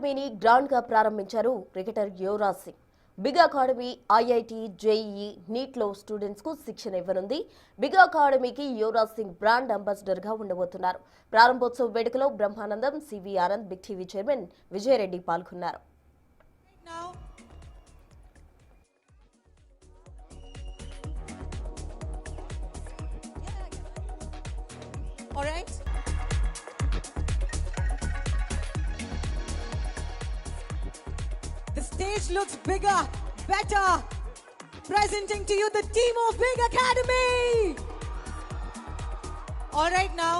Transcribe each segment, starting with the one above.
అకాడమీని grand గా ప్రారంభించారు cricketer Yuvraj Singh. Big academy IIT, JEE, నీట్లో స్టూడెంట్స్ కు శిక్షణ ఇవ్వనుంది. బిగ్ అకాడమీకి యువరాజ్ సింగ్ బ్రాండ్ అంబాసిడర్ గా ఉండబోతున్నారు. ప్రారంభోత్సవ వేడుకలో Brahmanandam, C V Anand, big TV chairman Vijayareddy పాల్గొన్నారు. All right. The stage looks bigger, better. Presenting to you the team of Big Academy. All right now.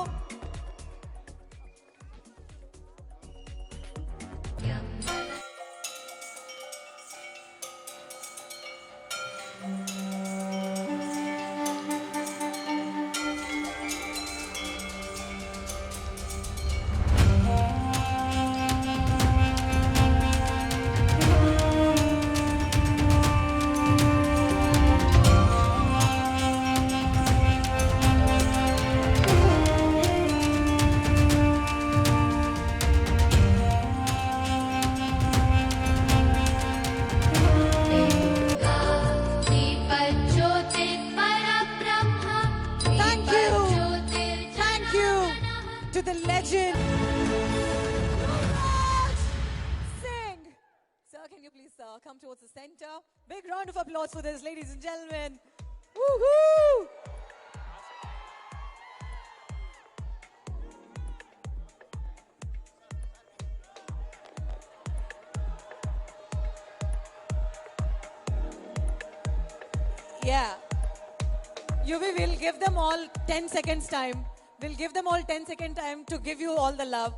To the legend, Yuvraj Singh. Sir, can you please come towards the center? Big round of applause for this, ladies and gentlemen. Woohoo! Yeah. Yuvi, we'll give them all 10 seconds time. We'll give them all 10-second time to give you all the love.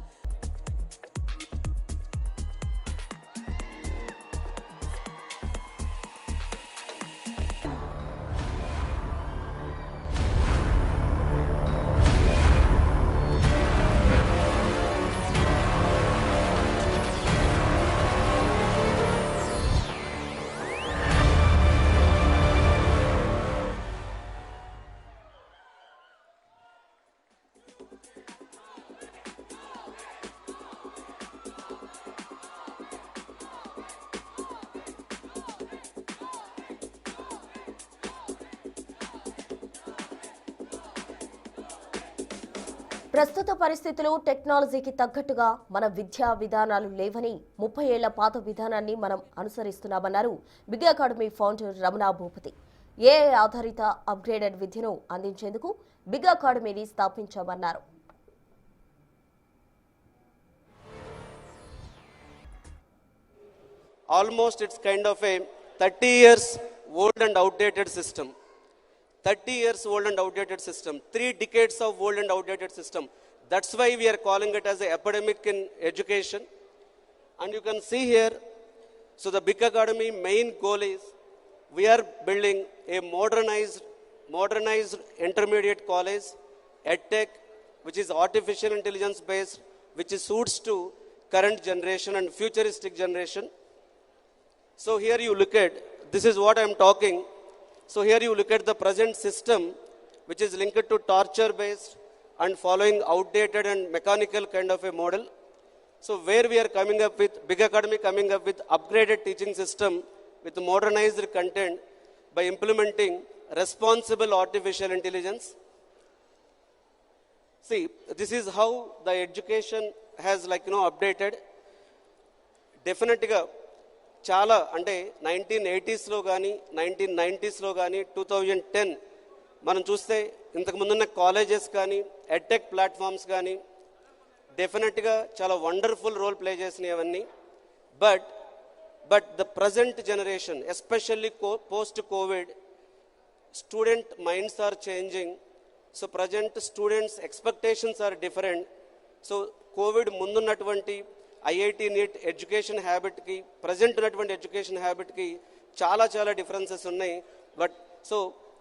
ప్రస్తుత పరిస్థితులు టెక్నాలజీకి తగ్గట్టుగా మన విద్యా విధానాలు లేవని 30 ఏళ్ల పాత విధానాన్ని మనం అనుసరిస్తున్నామన్నారు big academy founder Ramana Bhupathi. AI ఆధారిత అప్గ్రేడెడ్ విద్యను అందించేందుకు బిగ్ అకాడమీని స్థాపించామన్నారు. Almost it's kind of a 30 years old and outdated system. 30 years old and outdated system, 3 decades of old and outdated system. That's why we are calling it as an epidemic in education. And you can see here, so the Big Academy main goal is we are building a modernized intermediate college, EdTech, which is artificial intelligence based, which suits to current generation and futuristic generation. So here you look at, this is what I am talking. So here you look at the present system, which is linked to torture based and following outdated and mechanical kind of a model. So where we are coming up with, Big Academy coming up with upgraded teaching system with modernized content by implementing responsible artificial intelligence. See, this is how the education has updated. Definitely చాలా అంటే 1980s కానీ 1990s కానీ 2010 మనం చూస్తే ఇంతకు ముందున్న colleges కానీ edtech platforms కానీ డెఫినెట్గా చాలా వండర్ఫుల్ రోల్ ప్లే చేసినాయి అవన్నీ. But the present generation especially post covid student minds are changing. So present students expectations are different. So covid ముందున్నటువంటి ఐఐటి నీట్ ఎడ్యుకేషన్ హ్యాబిట్కి ప్రజెంట్ ఉన్నటువంటి ఎడ్యుకేషన్ హ్యాబిట్కి చాలా డిఫరెన్సెస్ ఉన్నాయి. బట్ సో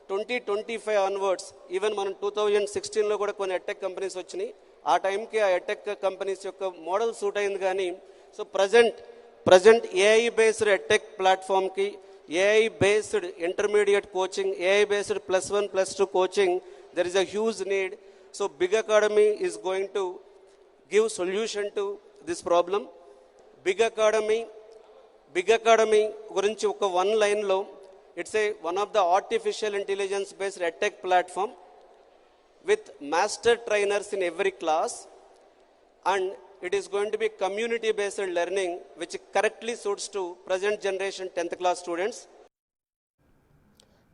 2025 ఆన్వర్డ్స్ ఈవెన్ మనం 2016లో కూడా కొన్ని ఎడ్టెక్ కంపెనీస్ వచ్చినాయి. ఆ టైంకి ఆ ఎడ్టెక్ కంపెనీస్ యొక్క మోడల్ సూట్ అయింది. కానీ so present AI based edtech ప్లాట్ఫామ్కి, AI based intermediate coaching, AI based +1 +2 coaching, there is a huge need. So Big Academy is going to give solution to this problem. Big academy గురించి ఒక one లైన్లో, it's one of the artificial intelligence based edtech platform with master trainers in every class, and it is going to be community based learning which correctly suits to present generation 10th class students.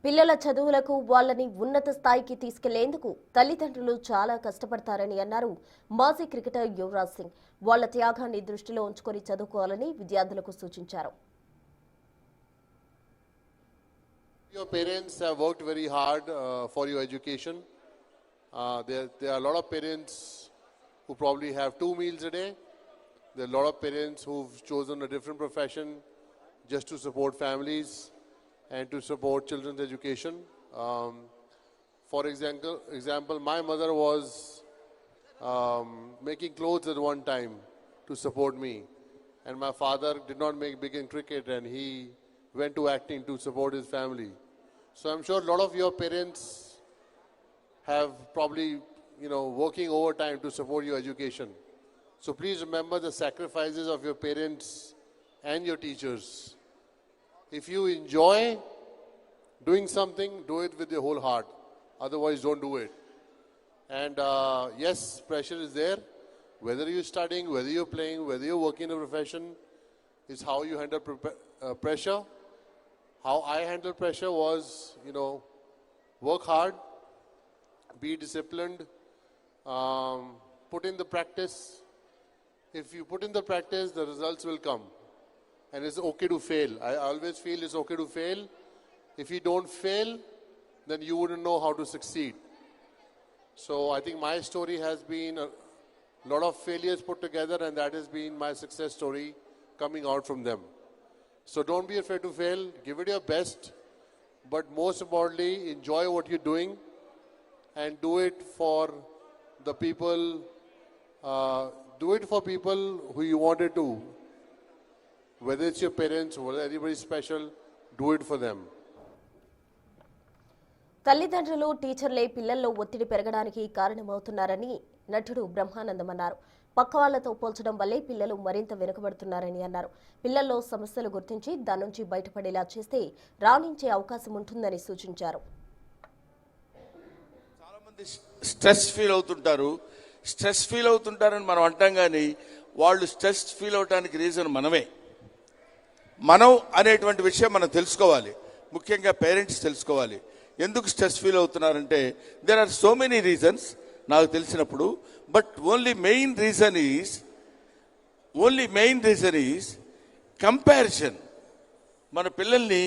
పిల్లల చదువులకు వాళ్ళని ఉన్నత స్థాయికి తీసుకెళ్లేందుకు తల్లిదండ్రులు చాలా కష్టపడతారని అన్నారు మాజీ cricketer Yuvraj Singh. వాళ్ళ త్యాగాన్ని దృష్టిలో ఉంచుకొని చదువుకోవాలని విద్యార్థులకు సూచించారు. Your parents have worked very hard for your education. There are a lot of parents who probably have 2 meals a day. There are a lot of parents who've chosen a different profession just to support families and to support children's education. For example, my mother was making clothes at one time to support me, and my father did not make big in cricket, and he went to acting to support his family. So I'm sure a lot of your parents have probably, working overtime to support your education. So please remember the sacrifices of your parents and your teachers. If you enjoy doing something, do it with your whole heart. Otherwise, don't do it. And yes, pressure is there. Whether you're studying, whether you're playing, whether you're working in a profession, is how you handle pressure. How I handle pressure was, work hard, be disciplined, put in the practice. If you put in the practice, the results will come. And it's okay to fail. I always feel it's okay to fail. If you don't fail, then you wouldn't know how to succeed. So I think my story has been a lot of failures put together, and that has been my success story coming out from them. So don't be afraid to fail. Give it your best. But most importantly, enjoy what you're doing. And do it for the people, do it for people who you wanted to. Whether it's your parents, whether anybody special, do it for them. తల్లిదండ్రులు, టీచర్లే పిల్లల్లో ఒత్తిడి పెరగడానికి కారణమవుతున్నారని నటుడు బ్రహ్మానందం అన్నారు. పక్క వాళ్లతో పోల్చడం వల్లే పిల్లలు మరింత వెనుకబడుతున్నారని అన్నారు. పిల్లల్లో సమస్యలు గుర్తించి దాని నుంచి బయటపడేలా చేస్తే రాణించే అవకాశం ఉంటుందని సూచించారు. స్ట్రెస్ ఫీల్ అవుతుంటారని మనం అంటాం, కానీ వాళ్ళు స్ట్రెస్ ఫీల్ అవడానికి రీజన్ మనం అనేటువంటి విషయం మనం తెలుసుకోవాలి. ముఖ్యంగా పేరెంట్స్ తెలుసుకోవాలి ఎందుకు స్ట్రెస్ ఫీల్ అవుతున్నారంటే. There are so many reasons నాకు తెలిసినప్పుడు, but only main reason is comparison. మన పిల్లల్ని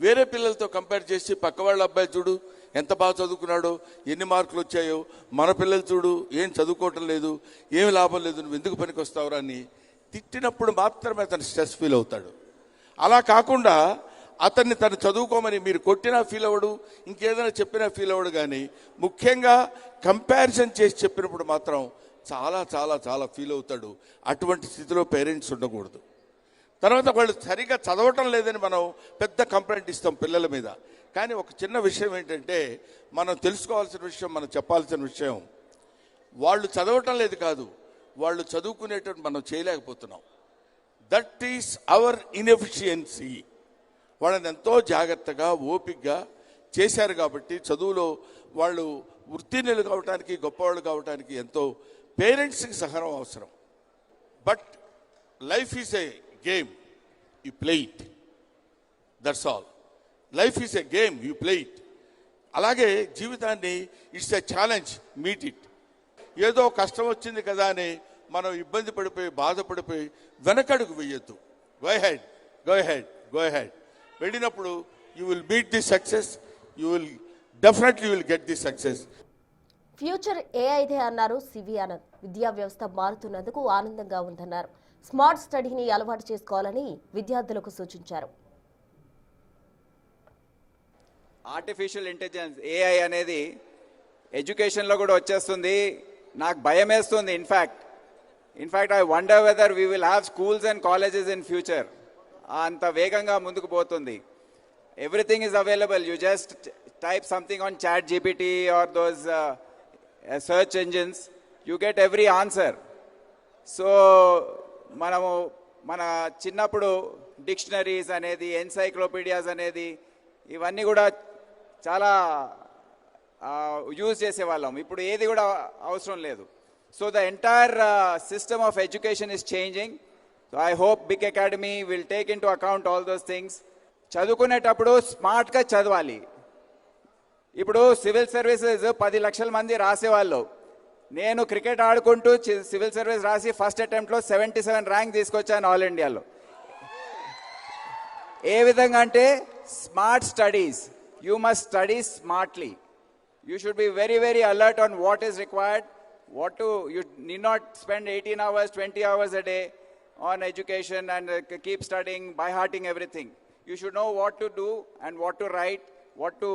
వేరే పిల్లలతో కంపేర్ చేసి పక్క వాళ్ళ అబ్బాయి చూడు ఎంత బాగా చదువుకున్నాడో, ఎన్ని మార్కులు వచ్చాయో, మన పిల్లలు చూడు ఏం చదువుకోవటం లేదు, ఏమి లాభం లేదు, నువ్వు ఎందుకు పనికి వస్తావురా అని తిట్టినప్పుడు మాత్రమే అతను స్ట్రెస్ ఫీల్ అవుతాడు. అలా కాకుండా అతన్ని తను చదువుకోమని మీరు కొట్టినా ఫీల్ అవ్వడు, ఇంకేదైనా చెప్పినా ఫీల్ అవ్వడు. కానీ ముఖ్యంగా కంపారిజన్ చేసి చెప్పినప్పుడు మాత్రం చాలా చాలా చాలా ఫీల్ అవుతాడు. అటువంటి స్థితిలో పేరెంట్స్ ఉండకూడదు. తర్వాత వాళ్ళు సరిగా చదవటం లేదని మనం పెద్ద కంప్లైంట్ ఇస్తాం పిల్లల మీద. కానీ ఒక చిన్న విషయం ఏంటంటే, మనం తెలుసుకోవాల్సిన విషయం, మనం చెప్పాల్సిన విషయం, వాళ్ళు చదవటం లేదు కాదు, వాళ్ళు చదువుకునేటట్టు మనం చేయలేకపోతున్నాం. That is our inefficiency. వాళ్ళని ఎంతో జాగ్రత్తగా ఓపికగా చేశారు కాబట్టి చదువులో వాళ్ళు ఉత్తీర్ణులు కావడానికి, గొప్పవాళ్ళు కావడానికి ఎంతో పేరెంట్స్కి సహనం అవసరం. But life is a game, you play it, that's all. Life is a game, you play it. అలాగే జీవితాన్ని it's a challenge, meet it. ఏదో కష్టం వచ్చింది కదా అని మనం ఇబ్బంది పడిపోయి బాధపడిపోయి వెనకడుగు వేయొద్దు. Go ahead, go ahead, go ahead. వెళ్ళినప్పుడు you will meet the success, you will definitely will get the success. Future ఏఐదే అన్నారు సివి ఆనంద్. విద్యా వ్యవస్థ మారుతున్నందుకు ఆనందంగా ఉందన్నారు. స్మార్ట్ స్టడీని అలవాటు చేసుకోవాలని విద్యార్థులకు సూచించారు. ఆర్టిఫిషియల్ ఇంటెలిజెన్స్ ఏఐ అనేది ఎడ్యుకేషన్లో కూడా వచ్చేస్తుంది. నాకు భయం వేస్తుంది. In fact I wonder whether we will have schools and colleges in future. అంత వేగంగా ముందుకు పోతుంది. Everything is available. You just type something on ChatGPT or those search engines, you get every answer. So మనము మన చిన్నప్పుడు డిక్షనరీస్ అనేది, encyclopaedias అనేది, ఇవన్నీ కూడా చాలా యూజ్ చేసేవాళ్ళం. ఇప్పుడు ఏది కూడా అవసరం లేదు. So the entire system of education is changing. So I hope big academy will take in to account all those things. చదువుకునేటప్పుడు స్మార్ట్గా చదవాలి. ఇప్పుడు సివిల్ సర్వీసెస్ 10 లక్షల మంది రాసేవాళ్ళు. నేను క్రికెట్ ఆడుకుంటూ సివిల్ సర్వీస్ రాసి ఫస్ట్ అటెంప్ట్లో 77 ర్యాంక్ తీసుకొచ్చాను ఆల్ ఇండియాలో. ఏ విధంగా అంటే smart studies. You must study smartly. You should be very, very alert on what is required, you need not spend 18 hours, 20 hours a day on education and keep studying, by hearting everything. You should know what to do and what to write, what to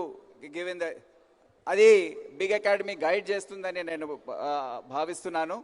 give in the, అది big academy guide చేస్తుందని నేను భావిస్తున్నాను.